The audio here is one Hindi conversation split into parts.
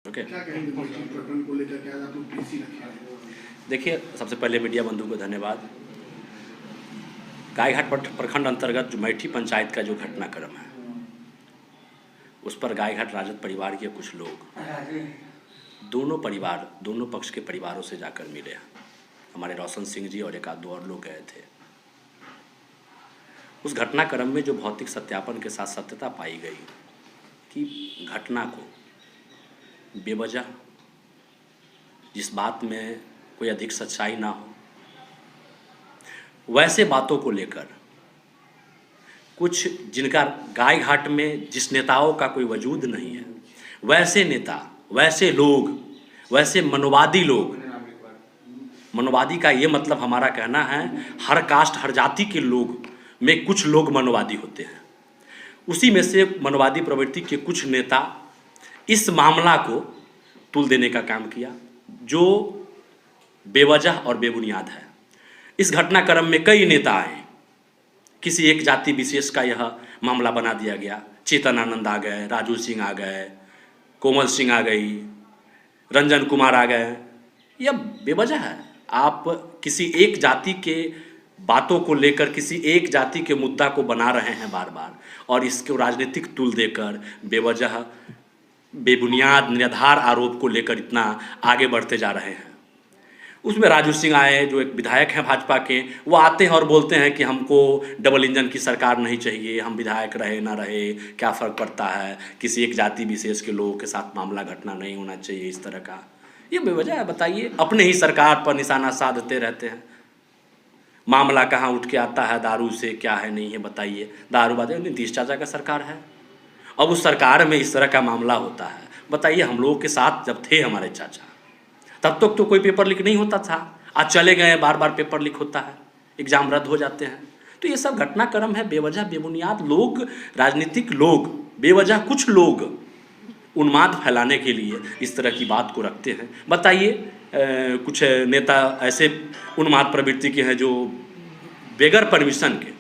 ओके, क्या कहेंगे प्रकरण को लेकर के आज आप लोग पीसी रखे हैं? देखिए सबसे पहले मीडिया बंधु को धन्यवाद। गायघाट प्रखंड अंतर्गत जो मैठी पंचायत का जो घटनाक्रम है उस पर गायघाट राजद परिवार के कुछ लोग दोनों पक्ष के परिवारों से जाकर मिले हैं। हमारे रोशन सिंह जी और एक आध दो और लोग गए थे। उस घटनाक्रम में जो भौतिक सत्यापन के साथ सत्यता पाई गई कि घटना को बेवजह, जिस बात में कोई अधिक सच्चाई ना हो, वैसे बातों को लेकर कुछ जिनका गायघाट में जिस नेताओं का कोई वजूद नहीं है, वैसे नेता, वैसे लोग, वैसे मनोवादी लोग, मनोवादी का ये मतलब हमारा कहना है हर कास्ट हर जाति के लोग में कुछ लोग मनोवादी होते हैं। उसी में से मनोवादी प्रवृत्ति के कुछ नेता इस मामला को तुल देने का काम किया जो बेवजह और बेबुनियाद है। इस घटनाक्रम में कई नेता आए, किसी एक जाति विशेष का यह मामला बना दिया गया। चेतन आनंद आ गए, राजू सिंह आ गए, कोमल सिंह आ गई, रंजन कुमार आ गए। यह बेवजह है। आप किसी एक जाति के बातों को लेकर किसी एक जाति के मुद्दा को बना रहे हैं बार बार और इसको राजनीतिक तुल देकर बेवजह बेबुनियाद निराधार आरोप को लेकर इतना आगे बढ़ते जा रहे हैं। उसमें राजू सिंह आए जो एक विधायक हैं भाजपा के, वो आते हैं और बोलते हैं कि हमको डबल इंजन की सरकार नहीं चाहिए, हम विधायक रहे ना रहे क्या फ़र्क पड़ता है, किसी एक जाति विशेष के लोगों के साथ मामला घटना नहीं होना चाहिए। इस तरह का ये बेवजह है। बताइए, अपने ही सरकार पर निशाना साधते रहते हैं। मामला कहाँ उठ के आता है, दारू से क्या है नहीं है बताइए। दारूबाजी नीतीश चाचा का सरकार है, अब उस सरकार में इस तरह का मामला होता है। बताइए, हम लोगों के साथ जब थे हमारे चाचा तब तक तो कोई पेपर लीक नहीं होता था। आज चले गए, बार बार पेपर लीक होता है, एग्जाम रद्द हो जाते हैं। तो ये सब घटनाक्रम है बेवजह बेबुनियाद। लोग, राजनीतिक लोग बेवजह, कुछ लोग उन्माद फैलाने के लिए इस तरह की बात को रखते हैं। बताइए, कुछ नेता ऐसे उन्माद प्रवृत्ति के हैं जो बेगर परमिशन के,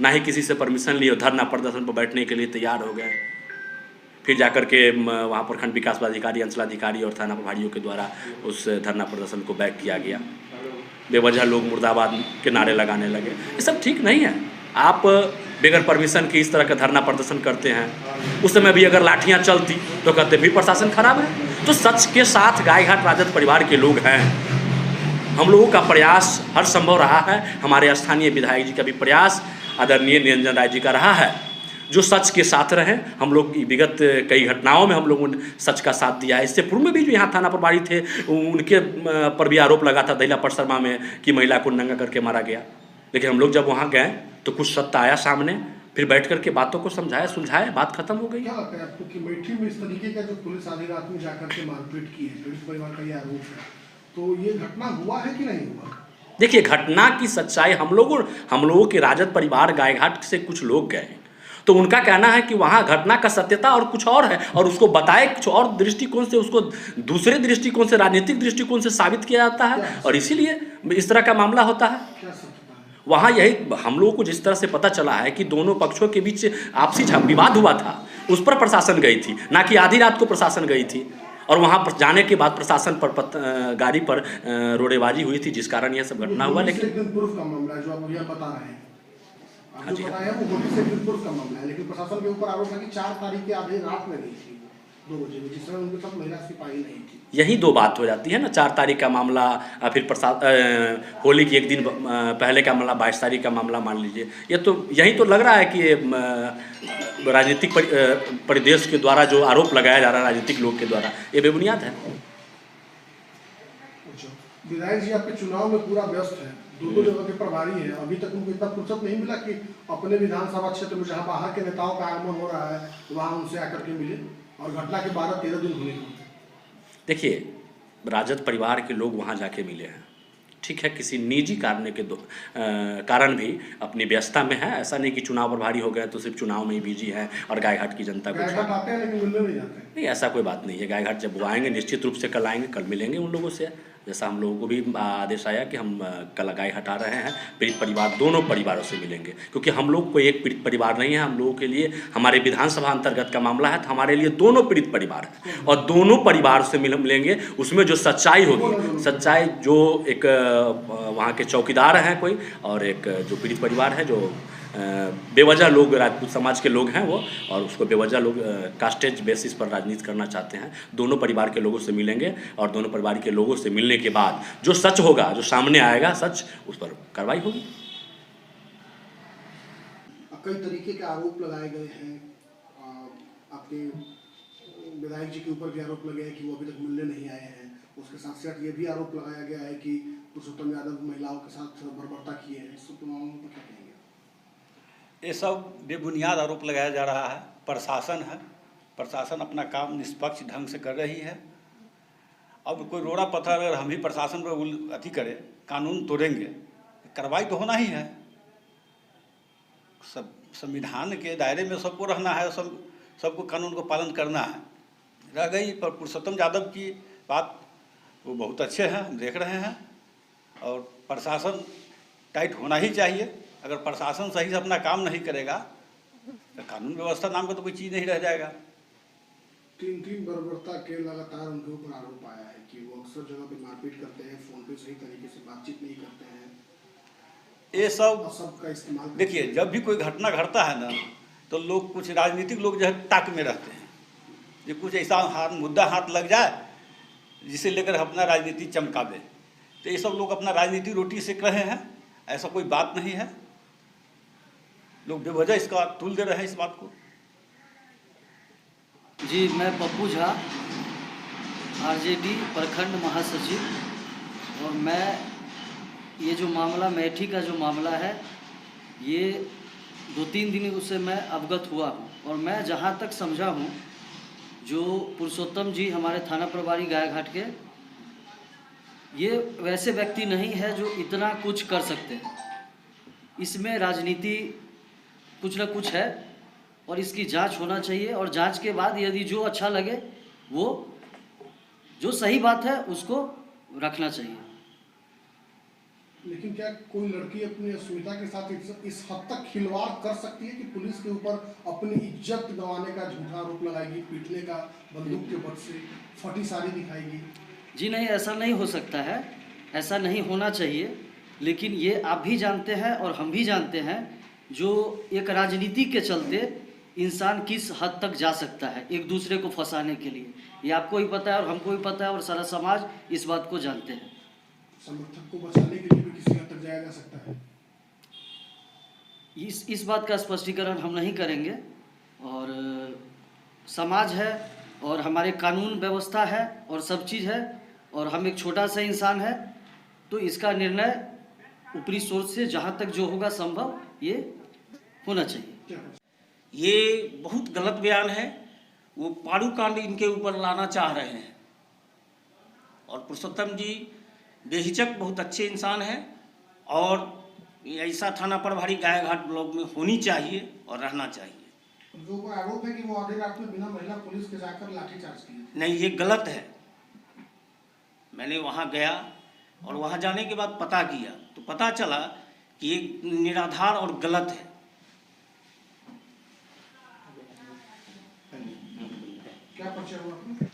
ना ही किसी से परमिशन लिए धरना प्रदर्शन पर बैठने के लिए तैयार हो गए। फिर जाकर के वहाँ पर खंड विकास पदाधिकारी, अंचलाधिकारी और थाना प्रभारियों के द्वारा उस धरना प्रदर्शन को बैक किया गया। बेवजह लोग मुर्दाबाद के नारे लगाने लगे। ये सब ठीक नहीं है। आप बेगर परमिशन के इस तरह का धरना प्रदर्शन करते हैं, उस समय भी अगर लाठियाँ चलती तो कहते भी प्रशासन खराब है। तो सच के साथ गायघाट राजद परिवार के लोग हैं। हम लोगों का प्रयास हर संभव रहा है, हमारे स्थानीय विधायक जी का भी प्रयास आदरणीय निरंजन राय जी का रहा है जो सच के साथ रहे। हम लोग विगत कई घटनाओं में हम लोगों ने सच का साथ दिया है। इससे पूर्व में भी जो यहाँ थाना प्रभारी थे उनके पर भी आरोप लगा था दैला परसरमा में कि महिला को नंगा करके मारा गया। लेकिन हम लोग जब वहाँ गए तो कुछ सत्य आया सामने, फिर बैठ करके बातों को समझाया सुलझाया, बात खत्म हो गई। क्या लगता है आपको कि मैठी में इस तरीके का जो पुलिस आधी रात में जाकर के मारपीट की है, पीड़ित परिवार का ये आरोप है, तो ये घटना हुआ है कि नहीं हुआ? देखिए, घटना की सच्चाई हम लोगों के राजद परिवार गायघाट से कुछ लोग गए तो उनका कहना है कि वहाँ घटना का सत्यता और कुछ और है और उसको बताए कुछ और दृष्टिकोण से, उसको दूसरे दृष्टिकोण से, राजनीतिक दृष्टिकोण से साबित किया जाता है और इसीलिए इस तरह का मामला होता है। वहाँ यही हम लोगों को जिस तरह से पता चला है कि दोनों पक्षों के बीच आपसी विवाद हुआ था, उस पर प्रशासन गई थी, ना कि आधी रात को प्रशासन गई थी। और वहाँ पर जाने के बाद प्रशासन पर गाड़ी पर रोड़ेबाजी हुई थी जिस कारण यह सब घटना हुआ। लेकिन पूर्व का मामला जो आप बता रहे हैं, हाँ जी, बताया वो होली से पूर्व का मामला है, लेकिन प्रशासन के ऊपर आरोप है कि 4 तारीख के आधे रात में गई थी 2 बजे, जिस समय उनके साथ महिला सिपाही नहीं थी। यही दो बात हो जाती है ना, 4 तारीख का मामला, फिर होली की एक दिन पहले का मामला, 22 तारीख का मामला मान लीजिए। ये तो यही तो लग रहा है कि राजनीतिक परिदेश के द्वारा जो आरोप लगाया जा रहा है राजनीतिक लोग के द्वारा, ये बेबुनियाद है। विधायक जी आपके चुनाव में पूरा व्यस्त है, 2 जगह के प्रभारी हैं, अभी तक उनको इतना फुर्सत नहीं मिला कि अपने विधानसभा क्षेत्र में जहाँ बाहर के नेताओं का आगमन हो रहा है वहाँ उनसे आकर के मिले, और घटना के 12-13 दिन होने को। देखिए, राजद परिवार के लोग वहाँ जाके मिले हैं, ठीक है, किसी निजी कारण भी अपनी व्यस्तता में है। ऐसा नहीं कि चुनाव प्रभारी हो गए तो सिर्फ चुनाव में ही बिजी है और गायघाट की जनता को आते हैं लेकिन मिलने नहीं जाते। नहीं, ऐसा कोई बात नहीं है। गायघाट जब वो आएंगे निश्चित रूप से कल आएंगे, कल मिलेंगे उन लोगों से। जैसा हम लोगों को भी आदेश आया कि हम कल गाय हटा रहे हैं, पीड़ित परिवार दोनों परिवारों से मिलेंगे, क्योंकि हम लोग कोई एक पीड़ित परिवार नहीं है। हम लोगों के लिए हमारे विधानसभा अंतर्गत का मामला है, तो हमारे लिए दोनों पीड़ित परिवार है और दोनों परिवार से मिलेंगे। उसमें जो सच्चाई होगी, सच्चाई जो एक वहाँ के चौकीदार हैं कोई, और एक जो पीड़ित परिवार है, जो बेवजह लोग राजपूत समाज के लोग हैं वो, और उसको बेवजह लोग कास्टेज बेसिस पर राजनीति करना चाहते हैं, दोनों परिवार के लोगों से मिलेंगे और दोनों परिवार के लोगों से मिलने के बाद जो सच होगा, जो सामने आएगा सच, उस पर कार्रवाई होगी। कई तरीके के आरोप लगाए गए हैं, आपके विधायक जी के ऊपर भी आरोप लगे हैं कि वो अभी तक मिलने नहीं आए हैं। उसके साथ साथ ये भी आरोप लगाया गया है कि पुरुषोत्तम यादव महिलाओं के साथ बर्बरता किए हैं। इस मामले में क्या कहेंगे? ये सब बेबुनियाद आरोप लगाया जा रहा है। प्रशासन है, प्रशासन अपना काम निष्पक्ष ढंग से कर रही है। अब कोई रोड़ा पत्थर अगर हम ही प्रशासन पर अति करें, कानून तोड़ेंगे, कार्रवाई तो होना ही है। सब संविधान के दायरे में सबको रहना है, सबको कानून को पालन करना है। रह गई पर पुरुषोत्तम यादव की बात, वो बहुत अच्छे हैं, हम देख रहे हैं, और प्रशासन टाइट होना ही चाहिए। अगर प्रशासन सही से अपना काम नहीं करेगा तो कानून व्यवस्था नाम का तो कोई चीज़ नहीं रह जाएगा। तीन बर्बरता के लगातार उनके ऊपर आरोप आया है कि वो अक्सर जगह पे मारपीट करते हैं, फोन पे सही तरीके से बातचीत नहीं करते हैं। ये सब का इस्तेमाल देखिए, जब भी कोई घटना घटता है ना, तो लोग, कुछ राजनीतिक लोग जो है ताक में रहते हैं, जो कुछ ऐसा मुद्दा हाथ लग जाए जिसे लेकर अपना राजनीति चमका दे। तो ये सब लोग अपना राजनीति रोटी सेक रहे हैं, ऐसा कोई बात नहीं है। लोग बेवजह इसका तुल दे रहे हैं इस बात को। जी, मैं पप्पू झा, आरजेडी प्रखंड महासचिव, और मैं ये जो मामला मैठी का जो मामला है, ये 2-3 दिन से मैं अवगत हुआ हूँ। और मैं जहाँ तक समझा हूँ, जो पुरुषोत्तम जी हमारे थाना प्रभारी गायघाट के, ये वैसे व्यक्ति नहीं है जो इतना कुछ कर सकते हैं। इसमें राजनीति कुछ न कुछ है और इसकी जांच होना चाहिए, और जांच के बाद यदि जो अच्छा लगे, वो जो सही बात है उसको रखना चाहिए। लेकिन क्या कोई लड़की अपनी अस्मिता के साथ इस हद तक खिलवाड़ कर सकती है कि पुलिस के ऊपर अपनी इज्जत गंवाने का झूठा आरोप लगाएगी, पीटने का बंदूक के बट से फटी साड़ी दिखाएगी? जी नहीं, ऐसा नहीं हो सकता है, ऐसा नहीं होना चाहिए। लेकिन ये आप भी जानते हैं और हम भी जानते हैं, जो एक राजनीति के चलते इंसान किस हद तक जा सकता है एक दूसरे को फंसाने के लिए। ये आपको ही पता है और हमको भी पता है, और सारा समाज इस बात को जानते हैं। समर्थक को बचाने के लिए भी किसी हद तक जाया जा सकता है। इस बात का स्पष्टीकरण हम नहीं करेंगे, और समाज है और हमारे कानून व्यवस्था है और सब चीज़ है, और हम एक छोटा सा इंसान है, तो इसका निर्णय ऊपरी सोच से जहाँ तक जो होगा संभव, ये होना चाहिए। ये बहुत गलत बयान है। वो पारू कांड इनके ऊपर लाना चाह रहे हैं, और पुरुषोत्तम जी बेहिचक बहुत अच्छे इंसान हैं, और ऐसा थाना प्रभारी गायघाट ब्लॉक में होनी चाहिए और रहना चाहिए। जो आरोप है कि वो आधी रात में बिना महिला पुलिस के जाकर लाठीचार्ज किए। नहीं, ये गलत है। मैंने वहाँ गया और वहाँ जाने के बाद पता किया, तो पता चला कि ये निराधार और गलत है। क्या परिचय हुआ?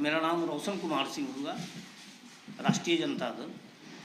मेरा नाम रोशन कुमार सिंह हुआ, राष्ट्रीय जनता दल।